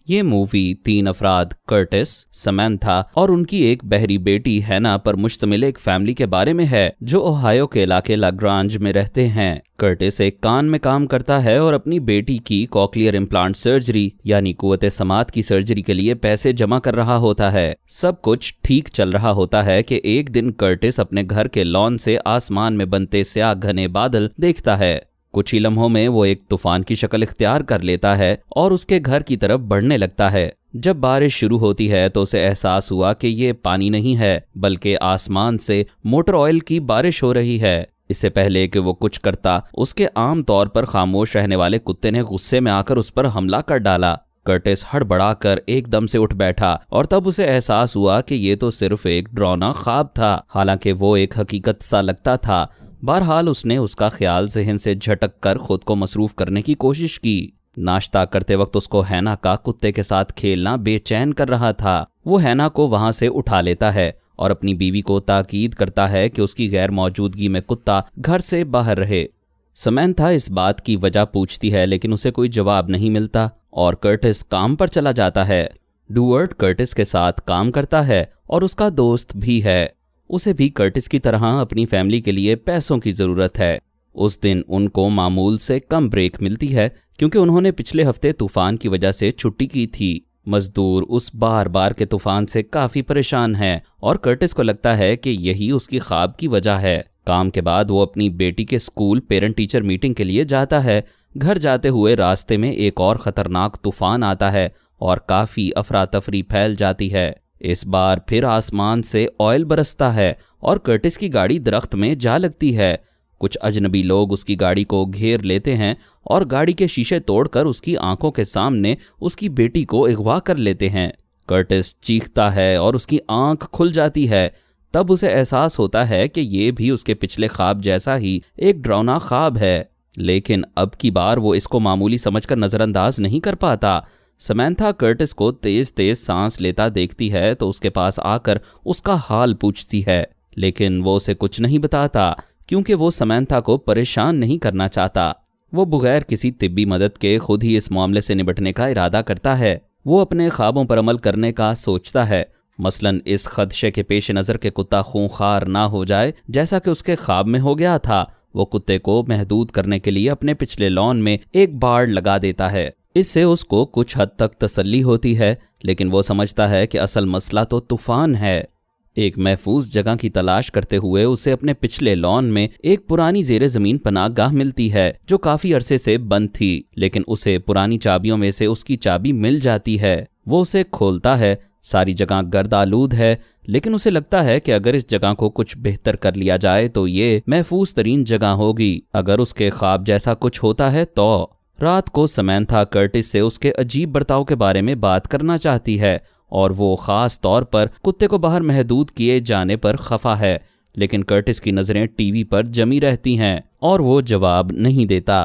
ये मूवी 3 अफराद कर्टिस, समैंथा और उनकी एक बहरी बेटी हैना पर मुश्तमिल एक फैमिली के बारे में है जो ओहायो के इलाके लाग्रांज में रहते हैं। कर्टिस एक कान में काम करता है और अपनी बेटी की कॉक्लियर इम्प्लांट सर्जरी यानी कुव्वते समात की सर्जरी के लिए पैसे जमा कर रहा होता है। सब कुछ ठीक चल रहा होता है कि एक दिन कर्टिस अपने घर के लॉन से आसमान में बनते स्याह घने बादल देखता है। कुछ ही लम्हों में वो एक तूफान की शक्ल इख्तियार कर लेता है और उसके घर की तरफ बढ़ने लगता है। जब बारिश शुरू होती है तो उसे एहसास हुआ कि ये पानी नहीं है बल्कि आसमान से मोटर ऑयल की बारिश हो रही है। इससे पहले कि वो कुछ करता, उसके आम तौर पर खामोश रहने वाले कुत्ते ने गुस्से में आकर उस पर हमला कर डाला। कर्टिस हड़बड़ाकर एकदम से उठ बैठा और तब उसे एहसास हुआ कि ये तो सिर्फ एक डरावना ख्वाब था, हालांकि वो एक हकीकत सा लगता था। बहरहाल उसने उसका ख्याल ज़हन से झटक कर खुद को मसरूफ करने की कोशिश की। नाश्ता करते वक्त उसको हैना का कुत्ते के साथ खेलना बेचैन कर रहा था। वो हैना को वहां से उठा लेता है और अपनी बीवी को ताकीद करता है कि उसकी गैर मौजूदगी में कुत्ता घर से बाहर रहे। समैंथा इस बात की वजह पूछती है लेकिन उसे कोई जवाब नहीं मिलता और कर्टिस काम पर चला जाता है। डूवर्ट कर्टिस के साथ काम करता है और उसका दोस्त भी है। उसे भी कर्टिस की तरह अपनी फैमिली के लिए पैसों की ज़रूरत है। उस दिन उनको मामूल से कम ब्रेक मिलती है क्योंकि उन्होंने पिछले हफ्ते तूफान की वजह से छुट्टी की थी। मजदूर उस बार के तूफान से काफ़ी परेशान है और कर्टिस को लगता है कि यही उसकी ख्वाब की वजह है। काम के बाद वो अपनी बेटी के स्कूल पेरेंट टीचर मीटिंग के लिए जाता है। घर जाते हुए रास्ते में एक और ख़तरनाक तूफान आता है और काफ़ी अफरा तफरी फैल जाती है। इस बार फिर आसमान से ऑयल बरसता है और कर्टिस की गाड़ी दरख्त में जा लगती है। कुछ अजनबी लोग उसकी गाड़ी को घेर लेते हैं और गाड़ी के शीशे तोड़कर उसकी आंखों के सामने उसकी बेटी को अगवा कर लेते हैं। कर्टिस चीखता है और उसकी आंख खुल जाती है। तब उसे एहसास होता है कि ये भी उसके पिछले ख्वाब जैसा ही एक डरावना ख्वाब है, लेकिन अब की बार वो इसको मामूली समझकर नज़रअंदाज नहीं कर पाता। समैंथा कर्टिस को तेज तेज सांस लेता देखती है तो उसके पास आकर उसका हाल पूछती है, लेकिन वो उसे कुछ नहीं बताता क्योंकि वो समैंथा को परेशान नहीं करना चाहता। वो बगैर किसी तिब्बी मदद के खुद ही इस मामले से निपटने का इरादा करता है। वो अपने ख्वाबों पर अमल करने का सोचता है, मसलन इस खदशे के पेश नज़र के कुत्ता खूंखार ना हो जाए जैसा कि उसके ख्वाब में हो गया था। वो कुत्ते को महदूद करने के लिए अपने पिछले लॉन में एक बाड़ लगा देता है। इससे उसको कुछ हद तक तसल्ली होती है, लेकिन वो समझता है कि असल मसला तो तूफान है। एक महफूज जगह की तलाश करते हुए उसे अपने पिछले लॉन में एक पुरानी ज़ेरे ज़मीन पनाहगाह मिलती है जो काफ़ी अरसे से बंद थी, लेकिन उसे पुरानी चाबियों में से उसकी चाबी मिल जाती है। वो उसे खोलता है। सारी जगह गर्द आलूद है, लेकिन उसे लगता है कि अगर इस जगह को कुछ बेहतर कर लिया जाए तो ये महफूज तरीन जगह होगी। अगर उसके ख्वाब जैसा कुछ होता है तो रात को समैंथा कर्टिस से उसके अजीब बर्ताव के बारे में बात करना चाहती है और वो ख़ास तौर पर कुत्ते को बाहर महदूद किए जाने पर खफा है, लेकिन कर्टिस की नज़रें टीवी पर जमी रहती हैं और वो जवाब नहीं देता।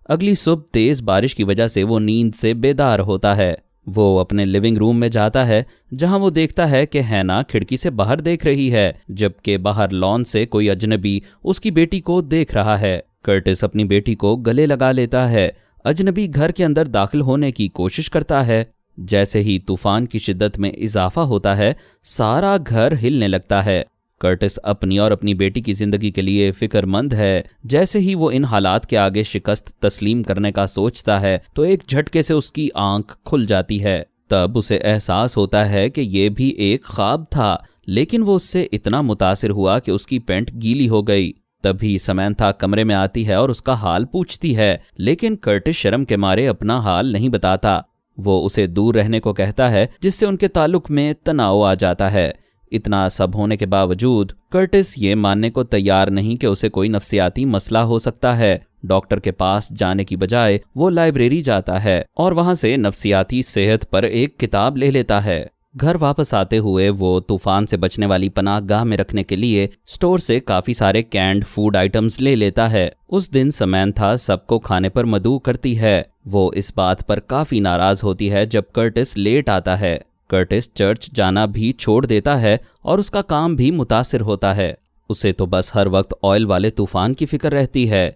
अगली सुबह तेज़ बारिश की वजह से वो नींद से बेदार होता है। वो अपने लिविंग रूम में जाता है जहां वो देखता है कि हैना खिड़की से बाहर देख रही है, जबकि बाहर लॉन से कोई अजनबी उसकी बेटी को देख रहा है। कर्टिस अपनी बेटी को गले लगा लेता है। अजनबी घर के अंदर दाखिल होने की कोशिश करता है। जैसे ही तूफान की शिद्दत में इजाफा होता है, सारा घर हिलने लगता है। कर्टिस अपनी और अपनी बेटी की जिंदगी के लिए फिक्रमंद है। जैसे ही वो इन हालात के आगे शिकस्त तस्लीम करने का सोचता है तो एक झटके से उसकी आंख खुल जाती है। तब उसे एहसास होता है कि ये भी एक ख्वाब था, लेकिन वो उससे इतना मुतासिर हुआ कि उसकी पैंट गीली हो गई। तभी समैंथा कमरे में आती है और उसका हाल पूछती है, लेकिन कर्टिस शर्म के मारे अपना हाल नहीं बताता। वो उसे दूर रहने को कहता है, जिससे उनके ताल्लुक में तनाव आ जाता है। इतना सब होने के बावजूद कर्टिस ये मानने को तैयार नहीं कि उसे कोई नफ्सियाती मसला हो सकता है। डॉक्टर के पास जाने की बजाय वो लाइब्रेरी जाता है और वहां से नफ्सियाती सेहत पर एक किताब ले लेता है। घर वापस आते हुए वो तूफान से बचने वाली पनाहगाह में रखने के लिए स्टोर से काफी सारे कैंड फूड आइटम्स ले लेता है। उस दिन समैंथा सबको खाने पर मदऊ करती है। वो इस बात पर काफी नाराज होती है जब कर्टिस लेट आता है। कर्टिस चर्च जाना भी छोड़ देता है और उसका काम भी मुतासिर होता है। उसे तो बस हर वक्त ऑयल वाले तूफान की फिक्र रहती है।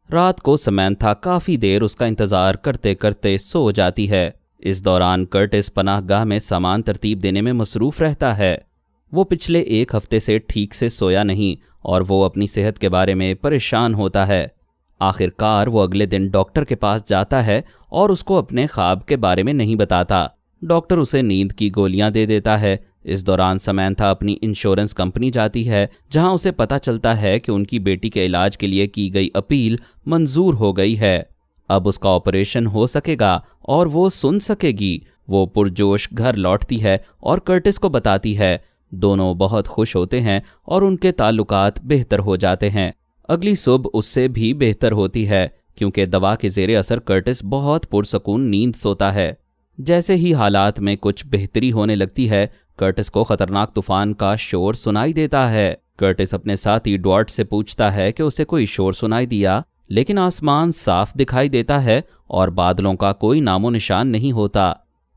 रात को समैंथा काफी देर उसका इंतजार करते करते सो जाती है। इस दौरान कर्टिस पनाहगाह में सामान तरतीब देने में मसरूफ रहता है। वो पिछले 1 हफ्ते से ठीक से सोया नहीं और वो अपनी सेहत के बारे में परेशान होता है। आखिरकार वो अगले दिन डॉक्टर के पास जाता है और उसको अपने ख्वाब के बारे में नहीं बताता। डॉक्टर उसे नींद की गोलियां दे देता है। इस दौरान समैंथा अपनी इंश्योरेंस कंपनी जाती है, जहां उसे पता चलता है कि उनकी बेटी के इलाज के लिए की गई अपील मंजूर हो गई है। अब उसका ऑपरेशन हो सकेगा और वो सुन सकेगी। वो पुरजोश घर लौटती है और कर्टिस को बताती है। दोनों बहुत खुश होते हैं और उनके ताल्लुकात बेहतर हो जाते हैं। अगली सुबह उससे भी बेहतर होती है, क्योंकि दवा के ज़ेरे असर कर्टिस बहुत पुरसकून नींद सोता है। जैसे ही हालात में कुछ बेहतरी होने लगती है, कर्टिस को खतरनाक तूफान का शोर सुनाई देता है। कर्टिस अपने साथी ड्वार्ट से पूछता है कि उसे कोई शोर सुनाई दिया, लेकिन आसमान साफ दिखाई देता है और बादलों का कोई नामो निशान नहीं होता।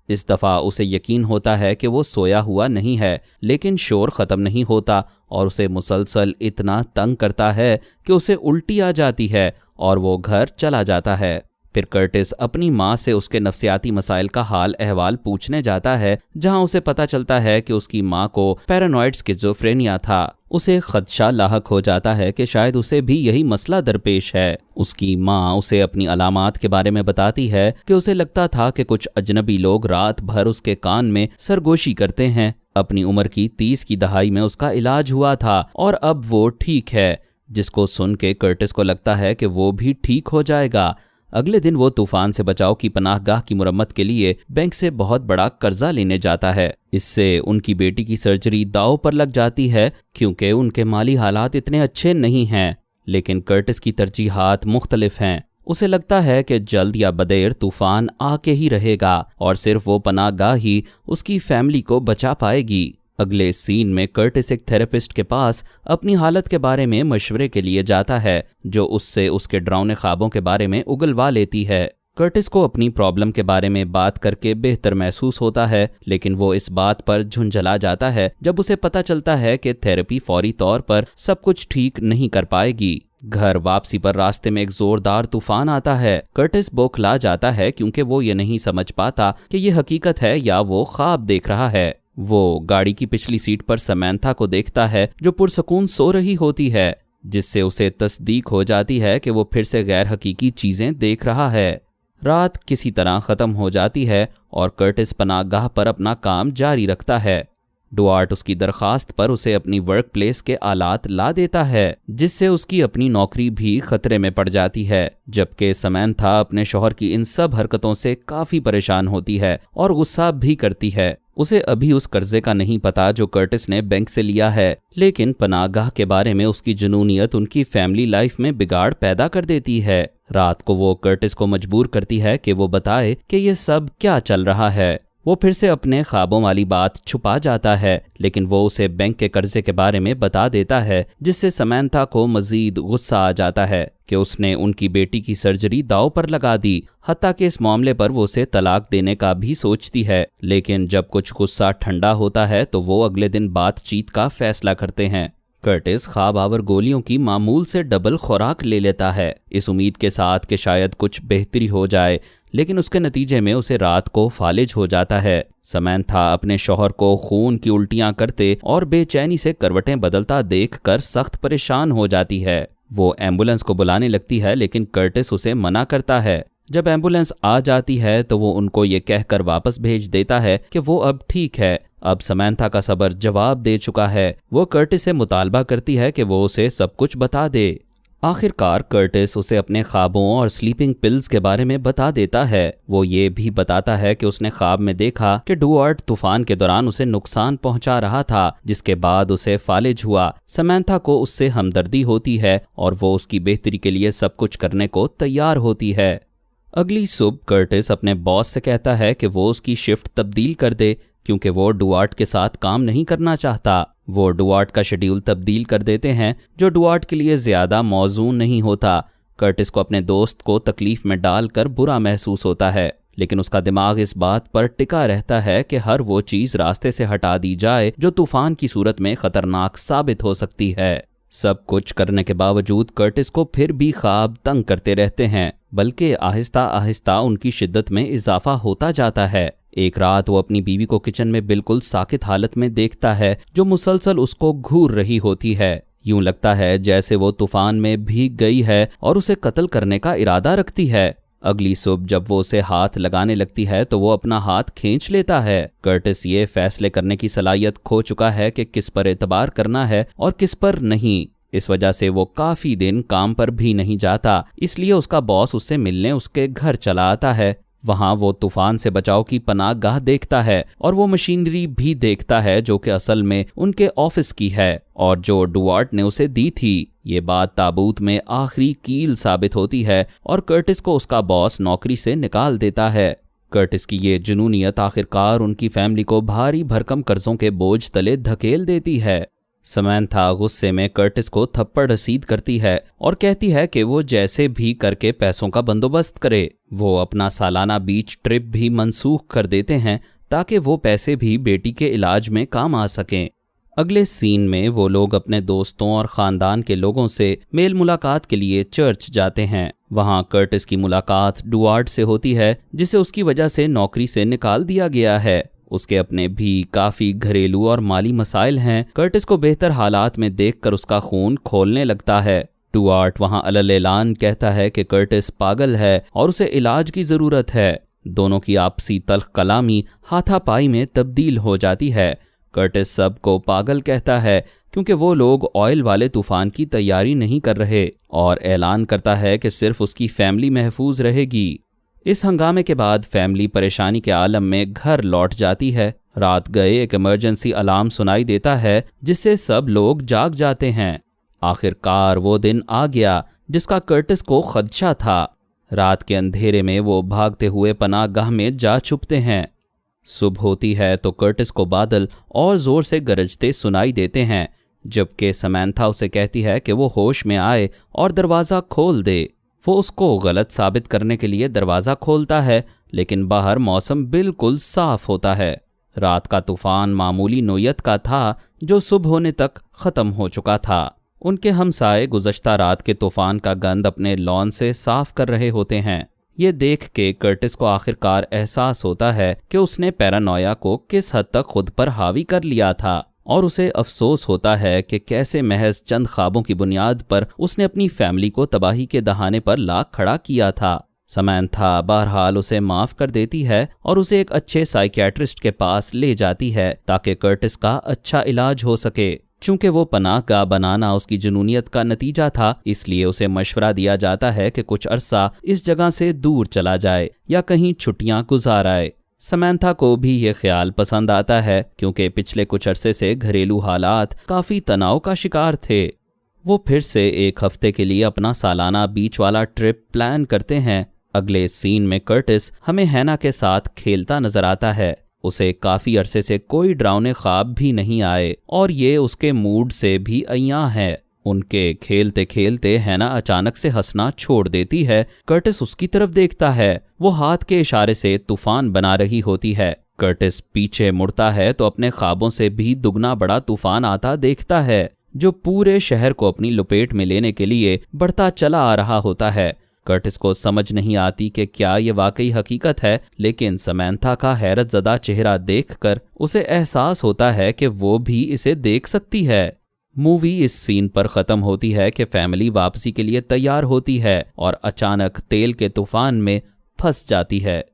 इस दफ़ा उसे यकीन होता है कि वो सोया हुआ नहीं है, लेकिन शोर ख़त्म नहीं होता और उसे मुसलसल इतना तंग करता है कि उसे उल्टी आ जाती है और वो घर चला जाता है। फिर कर्टिस अपनी माँ से उसके नफ्सियाती मसाइल का हाल अहवाल पूछने जाता है, जहाँ उसे पता चलता है कि उसकी माँ को पैरानॉइड स्किज़ोफ्रेनिया था। उसे खदशा लाहक हो जाता है कि शायद उसे भी यही मसला दरपेश है। उसकी माँ उसे अपनी अलामात के बारे में बताती है कि उसे लगता था कि कुछ अजनबी लोग रात भर उसके कान में सरगोशी करते हैं। अपनी उम्र की 30 की दहाई में उसका इलाज हुआ था और अब वो ठीक है, जिसको सुन के कर्टिस को लगता है कि वो भी ठीक हो जाएगा। अगले दिन वो तूफान से बचाव की पनाहगाह की मुरम्मत के लिए बैंक से बहुत बड़ा कर्जा लेने जाता है। इससे उनकी बेटी की सर्जरी दांव पर लग जाती है, क्योंकि उनके माली हालात इतने अच्छे नहीं हैं। लेकिन कर्टिस की तरजीहात मुख्तलिफ हैं। उसे लगता है कि जल्द या बदेर तूफान आके ही रहेगा और सिर्फ वो पनाहगाह ही उसकी फैमिली को बचा पाएगी। अगले सीन में कर्टिस एक थेरेपिस्ट के पास अपनी हालत के बारे में मशवरे के लिए जाता है, जो उससे उसके डरावने ख्वाबों के बारे में उगलवा लेती है। कर्टिस को अपनी प्रॉब्लम के बारे में बात करके बेहतर महसूस होता है, लेकिन वो इस बात पर झुंझला जाता है जब उसे पता चलता है कि थेरेपी फौरी तौर पर सब कुछ ठीक नहीं कर पाएगी। घर वापसी पर रास्ते में एक जोरदार तूफान आता है। कर्टिस बौखला जाता है, क्योंकि वो ये नहीं समझ पाता कि ये हकीकत है या वो ख्वाब देख रहा है। वो गाड़ी की पिछली सीट पर समैंथा को देखता है, जो पुरसकून सो रही होती है, जिससे उसे तस्दीक हो जाती है कि वो फिर से गैर हकीकी चीजें देख रहा है। रात किसी तरह खत्म हो जाती है और कर्टिस पनाहगाह पर अपना काम जारी रखता है। डुआर्ट उसकी दरखास्त पर उसे अपनी वर्क प्लेस के आलात ला देता है, जिससे उसकी अपनी नौकरी भी खतरे में पड़ जाती है। जबकि समैंथा अपने शौहर की इन सब हरकतों से काफी परेशान होती है और गुस्सा भी करती है। उसे अभी उस कर्जे का नहीं पता जो कर्टिस ने बैंक से लिया है, लेकिन पनाहगाह के बारे में उसकी जुनूनियत उनकी फैमिली लाइफ में बिगाड़ पैदा कर देती है। रात को वो कर्टिस को मजबूर करती है कि वो बताए कि ये सब क्या चल रहा है। वो फिर से अपने ख्वाबों वाली बात छुपा जाता है, लेकिन वो उसे बैंक के कर्जे के बारे में बता देता है, जिससे समैंथा को मजीद गुस्सा आ जाता है कि उसने उनकी बेटी की सर्जरी दांव पर लगा दी। हत्ता कि इस मामले पर वो उसे तलाक देने का भी सोचती है, लेकिन जब कुछ गुस्सा ठंडा होता है तो वो अगले दिन बातचीत का फैसला करते हैं। कर्टिस ख्वाब आवर गोलियों की मामूल से डबल खुराक ले लेता है, इस उम्मीद के साथ कि शायद कुछ बेहतरी हो जाए, लेकिन उसके नतीजे में उसे रात को फालिज हो जाता है। समैंथा अपने शौहर को खून की उल्टियां करते और बेचैनी से करवटें बदलता देखकर सख्त परेशान हो जाती है। वो एम्बुलेंस को बुलाने लगती है, लेकिन कर्टिस उसे मना करता है। जब एम्बुलेंस आ जाती है तो वो उनको ये कहकर वापस भेज देता है कि वो अब ठीक है। अब समैंथा का सब्र जवाब दे चुका है। वो कर्टिस से मुतालबा करती है कि वो उसे सब कुछ बता दे। आखिरकार कर्टिस उसे अपने ख्वाबों और स्लीपिंग पिल्स के बारे में बता देता है। वो ये भी बताता है कि उसने ख्वाब में देखा कि डुआर्ट तूफान के दौरान उसे नुकसान पहुंचा रहा था, जिसके बाद उसे फालिज हुआ। समैंथा को उससे हमदर्दी होती है और वो उसकी बेहतरी के लिए सब कुछ करने को तैयार होती है। अगली सुबह कर्टिस अपने बॉस से कहता है कि वो उसकी शिफ्ट तब्दील कर दे, क्योंकि वो डुआर्ट के साथ काम नहीं करना चाहता। वो डुआर्ट का शेड्यूल तब्दील कर देते हैं, जो डुआर्ट के लिए ज़्यादा मौजून नहीं होता। कर्टिस को अपने दोस्त को तकलीफ में डालकर बुरा महसूस होता है, लेकिन उसका दिमाग इस बात पर टिका रहता है कि हर वो चीज़ रास्ते से हटा दी जाए जो तूफान की सूरत में खतरनाक साबित हो सकती है। सब कुछ करने के बावजूद कर्टिस को फिर भी ख्वाब तंग करते रहते हैं। बल्कि आहिस्ता आहिस्ता उनकी शिद्दत में इजाफा होता जाता है। एक रात वो अपनी बीवी को किचन में बिल्कुल साकित हालत में देखता है, जो मुसलसल उसको घूर रही होती है। यूं लगता है जैसे वो तूफान में भीग गई है और उसे कत्ल करने का इरादा रखती है। अगली सुबह जब वो उसे हाथ लगाने लगती है तो वो अपना हाथ खींच लेता है। कर्टिस ये फैसले करने की सलाहियत खो चुका है कि किस पर एतबार करना है और किस पर नहीं। इस वजह से वो काफी दिन काम पर भी नहीं जाता, इसलिए उसका बॉस उससे मिलने उसके घर चला आता है। वहां वो तूफान से बचाव की पनाहगाह देखता है और वो मशीनरी भी देखता है जो कि असल में उनके ऑफिस की है और जो डुआर्ट ने उसे दी थी। ये बात ताबूत में आखिरी कील साबित होती है और कर्टिस को उसका बॉस नौकरी से निकाल देता है। कर्टिस की ये जुनूनियत आखिरकार उनकी फैमिली को भारी भरकम कर्जों के बोझ तले धकेल देती है। समैंथा गुस्से में कर्टिस को थप्पड़ रसीद करती है और कहती है कि वो जैसे भी करके पैसों का बंदोबस्त करे। वो अपना सालाना बीच ट्रिप भी मनसूख कर देते हैं ताकि वो पैसे भी बेटी के इलाज में काम आ सकें। अगले सीन में वो लोग अपने दोस्तों और ख़ानदान के लोगों से मेल मुलाकात के लिए चर्च जाते हैं। वहाँ कर्टिस की मुलाकात डुआर्ट से होती है, जिसे उसकी वजह से नौकरी से निकाल दिया गया है। उसके अपने भी काफ़ी घरेलू और माली मसाइल हैं। कर्टिस को बेहतर हालात में देखकर उसका खून खोलने लगता है। डुआर्ट वहाँ अलल-ए-लान कहता है कि कर्टिस पागल है और उसे इलाज की ज़रूरत है। दोनों की आपसी तल्ख कलामी हाथापाई में तब्दील हो जाती है। कर्टिस सबको पागल कहता है क्योंकि वो लोग ऑयल वाले तूफान की तैयारी नहीं कर रहे और ऐलान करता है कि सिर्फ उसकी फैमिली महफूज रहेगी। इस हंगामे के बाद फैमिली परेशानी के आलम में घर लौट जाती है। रात गए एक इमरजेंसी अलार्म सुनाई देता है जिससे सब लोग जाग जाते हैं। आखिरकार वो दिन आ गया जिसका कर्टिस को खदशा था। रात के अंधेरे में वो भागते हुए पनाहगाह में जा छुपते हैं। सुबह होती है तो कर्टिस को बादल और जोर से गरजते सुनाई देते हैं, जबकि समैंथा उसे कहती है कि वो होश में आए और दरवाज़ा खोल दे। वो उसको गलत साबित करने के लिए दरवाज़ा खोलता है, लेकिन बाहर मौसम बिल्कुल साफ होता है। रात का तूफान मामूली नोयत का था जो सुबह होने तक ख़त्म हो चुका था। उनके हमसाए गुज़श्ता रात के तूफान का गंद अपने लॉन से साफ कर रहे होते हैं। ये देख के कर्टिस को आखिरकार एहसास होता है कि उसने पैरानोया को किस हद तक खुद पर हावी कर लिया था और उसे अफसोस होता है कि कैसे महज चंद ख्वाबों की बुनियाद पर उसने अपनी फैमिली को तबाही के दहाने पर ला खड़ा किया था। समैंथा बहरहाल उसे माफ़ कर देती है और उसे एक अच्छे साइकियाट्रिस्ट के पास ले जाती है ताकि कर्टिस का अच्छा इलाज हो सके। चूंकि वो पनाहगाह बनाना उसकी जुनूनियत का नतीजा था, इसलिए उसे मशवरा दिया जाता है कि कुछ अरसा इस जगह से दूर चला जाए या कहीं छुट्टियां गुजार आए। समैंथा को भी ये ख्याल पसंद आता है क्योंकि पिछले कुछ अरसे से घरेलू हालात काफ़ी तनाव का शिकार थे। वो फिर से एक हफ्ते के लिए अपना सालाना बीच वाला ट्रिप प्लान करते हैं। अगले सीन में कर्टिस हमें हैना के साथ खेलता नजर आता है। उसे काफ़ी अरसे से कोई डरावने ख्वाब भी नहीं आए और ये उसके मूड से भी अय्यां है। उनके खेलते खेलते हैना अचानक से हंसना छोड़ देती है। कर्टिस उसकी तरफ देखता है। वो हाथ के इशारे से तूफान बना रही होती है। कर्टिस पीछे मुड़ता है तो अपने ख्वाबों से भी दुगना बड़ा तूफान आता देखता है जो पूरे शहर को अपनी लपेट में लेने के लिए बढ़ता चला आ रहा होता है। कर्टिस को समझ नहीं आती कि क्या ये वाकई हकीकत है, लेकिन समैंथा का हैरत ज़दा चेहरा देखकर उसे एहसास होता है कि वो भी इसे देख सकती है। मूवी इस सीन पर ख़त्म होती है कि फैमिली वापसी के लिए तैयार होती है और अचानक तेल के तूफान में फंस जाती है।